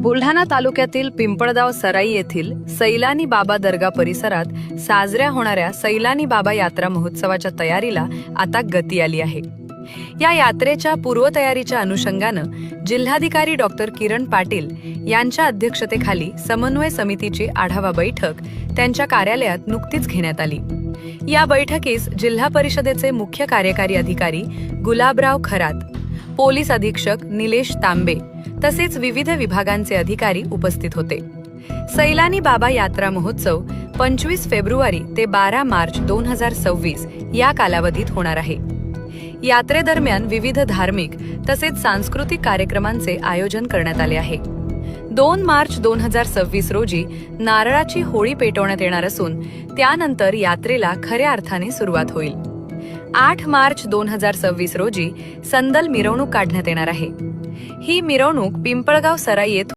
बुलढाणा तालुक्यातील पिंपळगाव सराई येथील सैलानी बाबा दर्गा परिसरात साजऱ्या होणाऱ्या सैलानी बाबा यात्रा महोत्सवाच्या तयारीला आता गती आली आहे। या यात्रेच्या पूर्वतयारीच्या अनुषंगानं जिल्हाधिकारी डॉक्टर किरण पाटील यांच्या अध्यक्षतेखाली समन्वय समितीची आढावा बैठक त्यांच्या कार्यालयात नुकतीच घेण्यात आली। या बैठकीस जिल्हा परिषदेचे मुख्य कार्यकारी अधिकारी गुलाबराव खरात, पोलीस अधीक्षक निलेश तांबे तसेच विविध विभागांचे अधिकारी उपस्थित होते। सैलानी बाबा यात्रा महोत्सव 25 फेब्रुवारी ते 12 मार्च 2026 या कालावधीत होणार आहे। यात्रेदरम्यान विविध धार्मिक तसेच सांस्कृतिक कार्यक्रमांचे आयोजन करण्यात आले आहे। 2 मार्च 2026 रोजी नारळाची होळी पेटवण्यात येणार असून त्यानंतर यात्रेला खऱ्या अर्थाने सुरुवात होईल। 8 मार्च 2026 रोजी संदल मिरवणूक काढण्यात येणार आहे। ही मिरवणूक पिंपळगाव सराई येथून